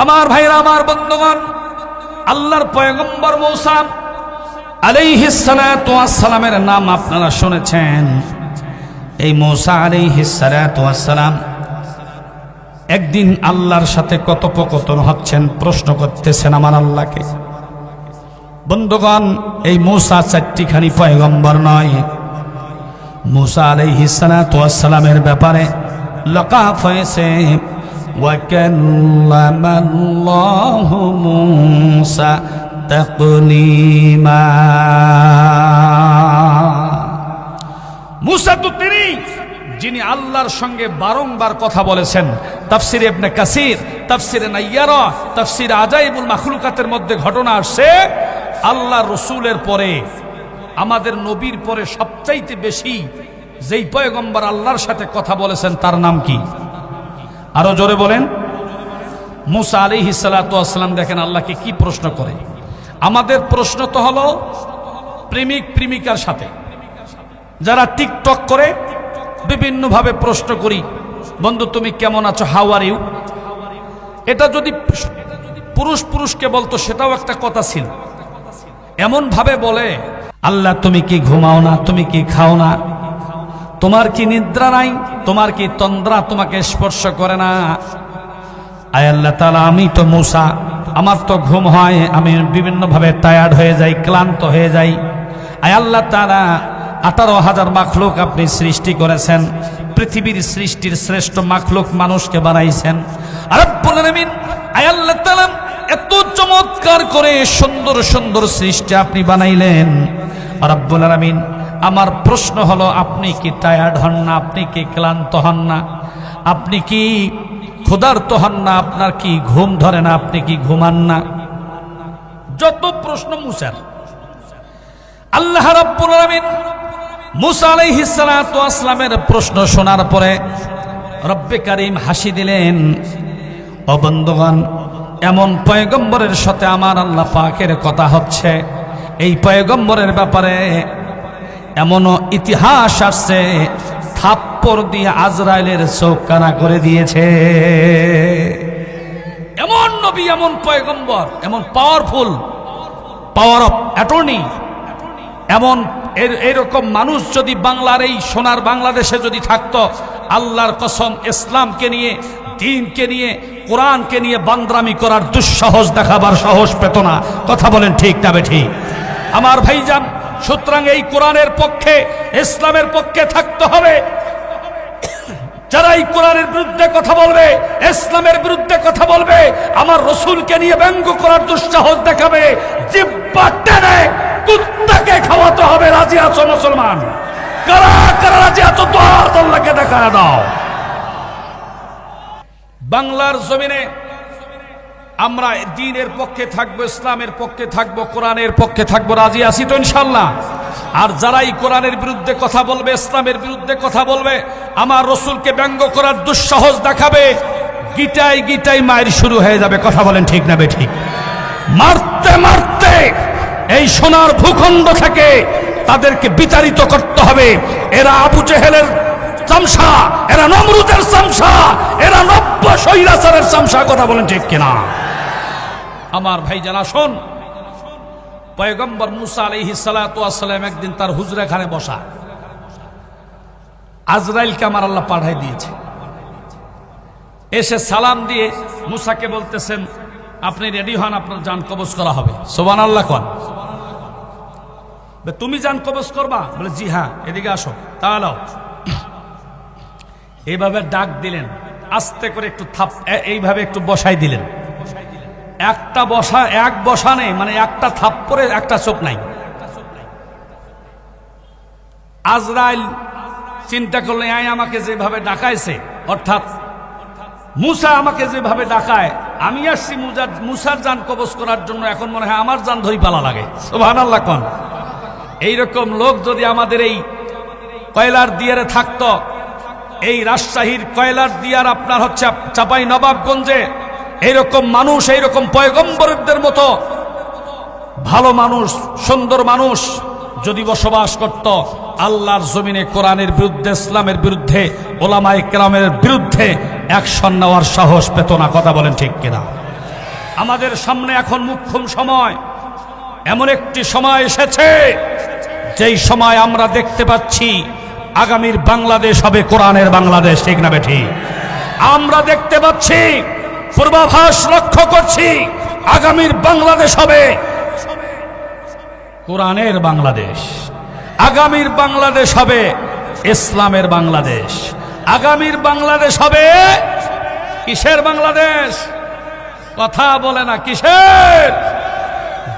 আমার ভাইরা, আমার বন্ধুগণ, আল্লাহর পয়গম্বর মূসা আলাইহিস সালাতু ওয়াস সালামের নাম আপনারা শুনেছেন। এই মূসা আলাইহিস সালাতু ওয়াস সালাম একদিন আল্লাহর সাথে কথোপকথন হচ্ছেন, প্রশ্ন করতেছেন আমার আল্লাহকে। বন্ধুগণ, এই মূসা চারটিখানি পয়গম্বর নয়। মূসা আলাইহিস সালাতু ওয়াস সালামের ব্যাপারে লাকাফ হয়েছে, ওয়া কাল্লামাল্লাহু মূসা তাকলিমা। মূসা তো তিনি যিনি আল্লাহর সঙ্গে বারংবার কথা বলেছেন। তাফসিরে ইবনে কাসির, তাফসিরে নাইয়ারা, তাফসিরে আজাইবুল মাখলুকাতের মধ্যে ঘটনা আসছে, আল্লাহর রাসূলের পরে, আমাদের নবীর পরে সবচাইতে বেশি যেই পয়গম্বর আল্লাহর সাথে কথা বলেছেন তার নাম কি? আরো জোরে বলেন। মূসা আলাইহিস সালাতু ওয়াস সালাম দেখেন আল্লাহকে কি প্রশ্ন করে। আমাদের প্রশ্ন তো হলো প্রেমিক প্রেমিকার সাথে, যারা টিকটক করে বিভিন্নভাবে প্রশ্ন করি, বন্ধু তুমি কেমন আছো, হাউ আর ইউ। এটা যদি পুরুষ পুরুষকে বলতো সেটাও একটা কথা ছিল। এমন ভাবে বলে, আল্লাহ তুমি কি ঘুমাও না, তুমি কি খাও না, তোমার কি নিদ্রা নাই, তোমার কি তন্দ্রা তোমাকে স্পর্শ করে না। আয় আল্লাহ তাআলা, আমি তো মূসা, আমার তো ঘুম হয়, আমি বিভিন্নভাবে টায়ার্ড হয়ে যাই, ক্লান্ত হয়ে যাই। আয় আল্লাহ তাআলা, 18,000 মাখলুক আপনি সৃষ্টি করেছেন, পৃথিবীর সৃষ্টির শ্রেষ্ঠ মাখলুক মানুষকে বানাইছেন। রব্বুল আলামিন, আয় আল্লাহ তাআলা, এত চমৎকার করে সুন্দর সুন্দর সৃষ্টি আপনি বানাইলেন। রব্বুল আলামিন, আমার প্রশ্ন হলো, আপনি কি টায়ার্ড হন না, আপনি কি ক্লান্ত হন না, আপনি কি ক্ষুধার্ত হন না, আপনার কি ঘুম ধরে না, আপনি কি ঘুমান না? যত প্রশ্ন মূসার। আল্লাহ রাব্বুল আলামিন মূসা আলাইহিস সালাতু ওয়াস সালামের প্রশ্ন শোনার পরে রব্বে কারীম হাসি দিলেন। ও বন্ধুগণ, এমন পয়গম্বরের সাথে আমার আল্লাহ পাকের কথা হচ্ছে, এই পয়গম্বরের ব্যাপারে এমনও ইতিহাস আসছে, থাপ্পড় দিয়ে আজরাইলের চোখ কানা করে দিয়েছে। এমন নবী, এমন পয়গম্বর, এমন পাওয়ারফুল, পাওয়ার অফ অ্যাটর্নি, এমন এরকম মানুষ যদি বাংলার এই সোনার বাংলাদেশে যদি থাকতো, আল্লাহর কসম ইসলামকে নিয়ে, দ্বীনকে নিয়ে, কোরআনকে নিয়ে বান্দ্রামি করার দুঃসাহস দেখাবার সাহস পেত না। কথা বলেন ঠিক না বেঠিক? আমার ভাইজান, সুতরাং এই কোরআনের পক্ষে, ইসলামের পক্ষে থাকতে হবে। যারা এই কোরআনের বিরুদ্ধে কথা বলবে, ইসলামের বিরুদ্ধে কথা বলবে, আমার রাসূলকে নিয়ে ব্যঙ্গ করার দুঃসাহস দেখাবে, জিহ্বা টেনে কুত্তাকে খাওয়াতে হবে। রাজি আছো মুসলমান? কারা কারা রাজি আছো? তো হাত আল্লাহকে দেখা দাও। বাংলার জমিনে আমরা দ্বীনের পক্ষে থাকবো, ইসলামের পক্ষে থাকবো, কোরআনের পক্ষে থাকবো। রাজি আছি তো ইনশাআল্লাহ? আর যারাই কোরআনের বিরুদ্ধে কথা বলবে, ইসলামের বিরুদ্ধে কথা বলবে, আমার রাসূলকে ব্যঙ্গ করার দুঃসাহস দেখাবে, গিটাই গিটাই মায়ের শুরু হয়ে যাবে। কথা বলেন ঠিক না বেঠিক? মারতে মারতে এই সোনার ভূখণ্ড থেকে তাদেরকে বিতাড়িত করতে হবে। এরা আবু জেহেলের চামচা, এরা নমরুদের চামচা, এরা নব্য স্বৈরাচারের চামচা। কথা বলেন ঠিক কিনা? আমার ভাইজান, আসুন, পয়গম্বর মূসা আলাইহিস সালাতু ওয়াস সালাম একদিন তার হুজরাখানে বসা, আজরাইলকে আমার আল্লাহ পাঠাই দিয়েছে। এসে সালাম দিয়ে মূসাকে বলতেছেন, আপনি রেডি হন, আপনার জান কবজ করা হবে। সুবহানাল্লাহ কোন? তুমি জান কবজ করবা? বলে জি হ্যাঁ। এদিকে আসো, তাহলে এইভাবে ডাক দিলেন, আস্তে করে একটু এইভাবে একটু বসাই দিলেন। একটা বসা, এক বসানে মানে একটা থাপ্পড়ে একটা চোখ নাই। আজরাইল চিন্তা করলে, আমাকে যেভাবে ডাকাইছে, অর্থাৎ মূসা আমাকে যেভাবে ডাকায়, আমি আসছি মূসার জান কবজ করার জন্য, এখন মনে হয় আমার জান ধরি পালা লাগে। সুবহানাল্লাহ কোন? এইরকম লোক যদি আমাদের এই কয়লার দিয়ারে থাকতো, এই রাজশাহীর কয়লার দিয়ার আপনার হচ্ছে চাপাই নবাবগঞ্জে, এইরকম মানুষ, এইরকম পয়গম্বরদের মতো ভালো মানুষ, সুন্দর মানুষ যদি বসবাস করত, আল্লাহর জমিনে কোরআনের বিরুদ্ধে, ইসলামের বিরুদ্ধে, ওলামায়ে কেরামের বিরুদ্ধে অ্যাকশন নেওয়ার সাহস পেত না। কথা বলেন ঠিক কিনা? আমাদের সামনে এখন মুখ্যম সময়, এমন একটি সময় এসেছে যেই সময় আমরা দেখতে পাচ্ছি আগামীর বাংলাদেশ হবে কোরআনের বাংলাদেশ, ঠিক না বেঠি? আমরা দেখতে পাচ্ছি, পূর্বাভাস লক্ষ্য করছি, আগামীর বাংলাদেশ হবে কোরআনের বাংলাদেশ, আগামীর বাংলাদেশ হবে ইসলামের বাংলাদেশ, আগামীর বাংলাদেশ হবে কিসের বাংলাদেশ? কথা বলে না, কিসের?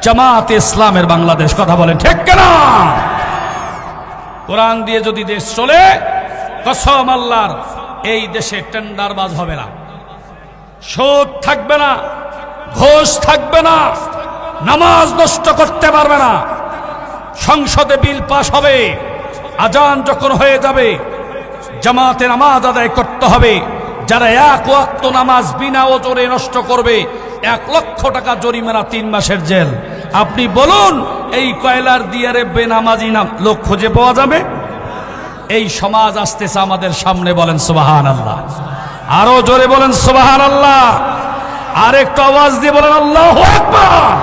জামাত ইসলামের বাংলাদেশ। কথা বলেন ঠিক কিনা? কোরআন দিয়ে যদি দেশ চলে, কসম আল্লাহর, এই দেশে টেন্ডারবাজ হবে না, সুদ থাকবে না, ঘুষ থাকবে না, নামাজ নষ্ট করতে পারবে না, সংসদে বিল পাস হবে, আজান যখন হয়ে যাবে জামাতে নামাজ আদায় করতে হবে, যারা এক ওয়াক্ত নামাজ বিনা ওজরে নষ্ট করবে 1 লক্ষ টাকা জরিমানা, 3 মাসের জেল। আপনি বলুন, এই কয়লার দিয়ারে বেনামাজি লোক খুঁজে পাওয়া যাবে? এই সমাজ আসতেছে আমাদের সামনে, বলেন সুবহানাল্লাহ। আরো জোরে বলেন সুবহানাল্লাহ, আর একটু আওয়াজ দিয়ে বলেন আল্লাহু আকবার।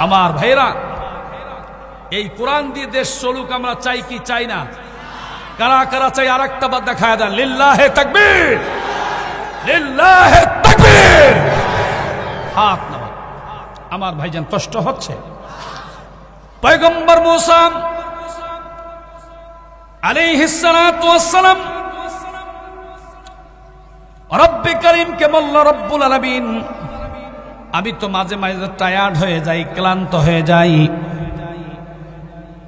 আমার ভাইরা, এই কোরআন দিয়ে দেশ চলুক আমরা চাই কি চাই না? কারা কারা চাই? আর একটা বার দেখায় দেন, লিল্লাহে তাকবীর, লিল্লাহে তাকবীর। হাত নামান। আমার ভাইজান কষ্ট হচ্ছে। পয়গম্বর মূসা আলাইহিস সালাতু ওয়াস সালাম রব্বে করিমকে বলল, রব্বুল আলামিন, আমি তো মাঝে মাঝে টায়ার্ড হয়ে যাই, ক্লান্ত হয়ে যাই,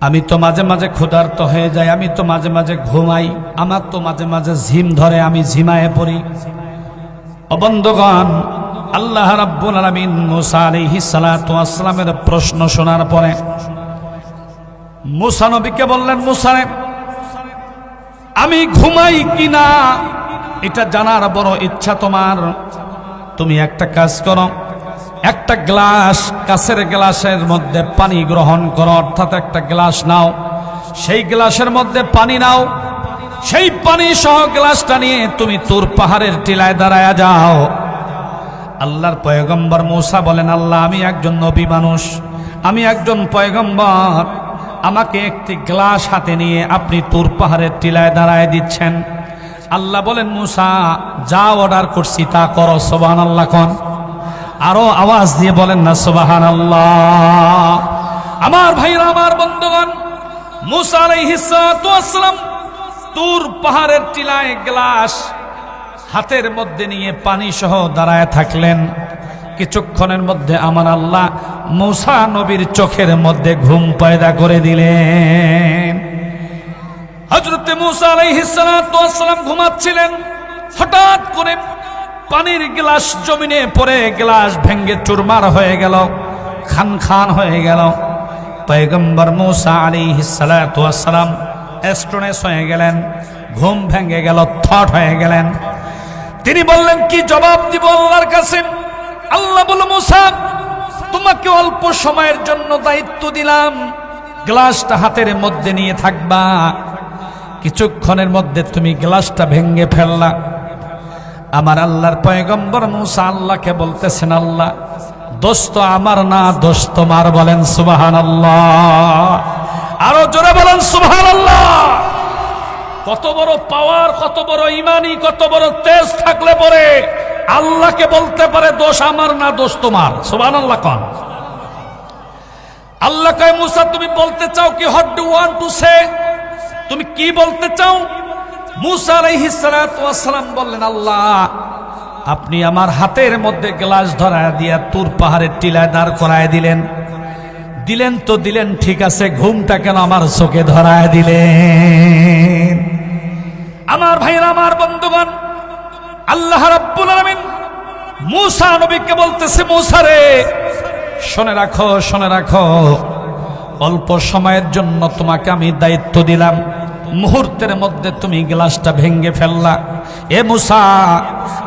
আমি তো মাঝে মাঝে ক্ষুধার্ত হয়ে যাই, আমি তো মাঝে মাঝে ঘুমাই, আমার তো মাঝে মাঝে ঝিম ধরে, আমি ঝিমায়ে পড়ি। ও বন্ধুগণ, আল্লাহ রাব্বুল আলামিন মূসা আলাইহিস সালাতু ওয়াস সালামের প্রশ্ন শোনার পরে মূসা নবীকে বললেন, মূসা, আমি ঘুমাই কিনা এটা জানার বড় ইচ্ছা তোমার। তুমি একটা কাজ করো, একটা গ্লাস, কাঁচের গ্লাসের মধ্যে পানি গ্রহণ করো, অর্থাৎ একটা গ্লাস নাও, সেই গ্লাসের মধ্যে পানি নাও, সেই পানি সহ গ্লাসটা নিয়ে তুমি তুর পাহাড়ের টিলায় দাঁড়ায়া যাও। আল্লাহর পয়গম্বর মূসা বলেন, আল্লাহ, আমি একজন নবী মানুষ, আমি একজন পয়গম্বর, আমাকে একটি গ্লাস হাতে নিয়ে আপনি তুর পাহাড়ের টিলায় দাঁড়ায় দিচ্ছেন। আল্লাহ বলেন, মূসা, যা অর্ডার করছি তা করো। সুবহানাল্লাহ কোন? আরো আওয়াজ দিয়ে বলেন না সুবহানাল্লাহ। আমার ভাইরা, আমার বন্ধুগণ, মূসা আলাইহিস সালাতু ওয়াস সালাম তুর পাহাড়ের টিলায় গ্লাস হাতের মধ্যে নিয়ে পানি সহ দাঁড়ায় থাকলেন। কিছুক্ষণের মধ্যে আমার আল্লাহ মূসা নবীর চোখের মধ্যে ঘুম পয়দা করে দিলেন। হযরত মূসা আলাইহিস সালাতু ওয়াস সালাম ঘুমাচ্ছিলেন, হঠাৎ করে পানির গ্লাস জমিনে পড়ে গ্লাস ভেঙে চুরমার হয়ে গেল, খান খান হয়ে গেল। পয়গম্বর মূসা আলাইহিস সালাতু ওয়াস সালাম অ্যাস্ট্রোনেস হয়ে গেলেন, ঘুম ভেঙে গেল, থট হয়ে গেলেন। তিনি বললেন, কি জবাব দিব আল্লাহর কাছে? আল্লাহ বলল, মূসা, তোমাকে অল্প সময়ের জন্য দায়িত্ব দিলাম, গ্লাসটা হাতের মধ্যে নিয়ে থাকবা, কিছুক্ষণের মধ্যে তুমি গ্লাসটা ভেঙে ফেললা। আমার আল্লাহর পয়গম্বর মূসা আল্লাহকে বলতেছেন, আল্লাহ, দোষ তো আমার না, দোষ তোমার। বলেন সুবহানাল্লাহ, আরো জোরে বলেন সুবহানাল্লাহ। কত বড় পাওয়ার, কত বড় ইমানি, কত বড় তেজ থাকলে পরে আল্লাহকে বলতে পারে দোষ আমার না, দোষ তোমার। সুবহানাল্লাহ কোন? আল্লাহ কয়, মূসা, তুমি বলতে চাও কি? What do want to say? তুমি কি বলতে চাও? মূসা আলাইহিস সালাতু ওয়াস সালাম বললেন, আল্লাহ, আপনি আমার হাতের মধ্যে গ্লাস ধরায় দিয়া তুর পাহাড়ের টিলায় দাঁড় করায় দিলেন। দিলেন তো দিলেন, ঠিক আছে, ঘুমটা কেন আমার চোখে ধরায় দিলেন? আমার ভাইরা, আমার বন্ধুগণ, আল্লাহ রাব্বুল আলামিন মূসা নবীকে বলতেছে, মূসা রে, শুনে রাখো, শুনে রাখো, অল্প সময়ের জন্য তোমাকে আমি দায়িত্ব দিলাম, মুহূর্তের মধ্যে তুমি গ্লাসটা ভেঙে ফেললা। এ মূসা,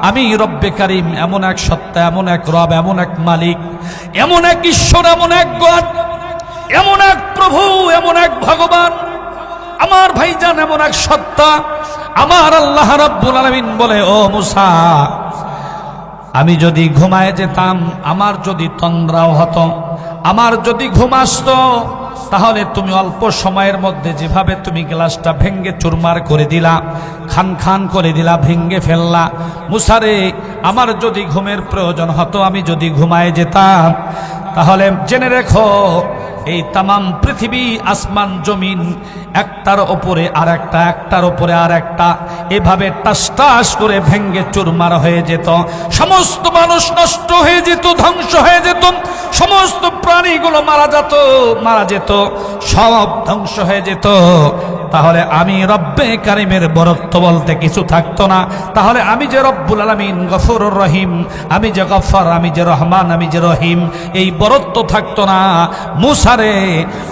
আমি রব্বে কারিম, এমন এক সত্তা, এমন এক রব, এমন এক মালিক, এমন এক ঈশ্বর, এমন এক গড, এমন এক প্রভু, এমন এক ভগবান, আমার ভাইজান, এমন এক সত্তা। আমার আল্লাহ রাব্বুল আলামিন বলে, ও মূসা, আমি যদি ঘুমায় যেতাম, আমার যদি তন্দ্রাও হতো, আমার যদি ঘুম আসতো, তাহলে তুমি অল্প সময়ের মধ্যে যেভাবে তুমি গ্লাসটা ভেঙ্গে চুরমার করে দিলা, খান খান করে দিলা, ভেঙ্গে ফেললা। মুসারে, আমার যদি ঘুমের প্রয়োজন হতো, আমি যদি ঘুমায় যেতাম, তাহলে জেনে রেখো এই তামাম পৃথিবী, আসমান জমিন একটার ওপরে আর একটা, একটার ওপরে আর একটা, এভাবে টাস টাস করে ভেঙ্গে চুরমার হয়ে যেত। সমস্ত মানুষ নষ্ট হয়ে যেত, ধ্বংস হয়ে যেত, সমস্ত প্রাণীগুলো মারা যেত, সব ধ্বংস হয়ে যেত। তাহলে আমি রব্বে কারিমের বরত্ব বলতে কিছু থাকতো না। তাহলে আমি যে রব্বুল আলামিন গফুরুর রহিম, আমি যে গফফার, আমি যে রহমান, আমি যে রহিম, এই বরত্ব থাকতো না। মুসারে,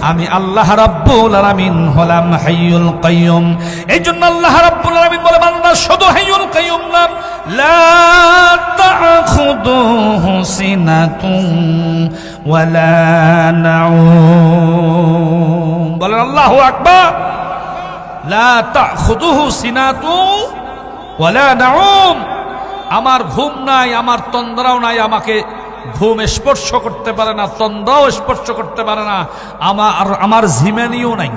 আমি আল্লাহ রাব্বুল আলামিন হলাম হাইয়ুল কাইয়ুম। এই জন্য আল্লাহ রাব্বুল আলামিন বলে, বান্দা শুধু হাইয়ুল কাইয়ুম না, লা তাখুদুহু সিনাতুন ওয়ালা নাউম। বলেন আল্লাহু আকবার। লা তাখুদুহু সিনাতু ওয়ালা নাউম। আমার ঘুম নাই, আমার তন্দ্রাও নাই, আমাকে ঘুম স্পর্শ করতে পারে না, তন্দ্রাও স্পর্শ করতে পারে না, আমার ঝিমানিও নাই।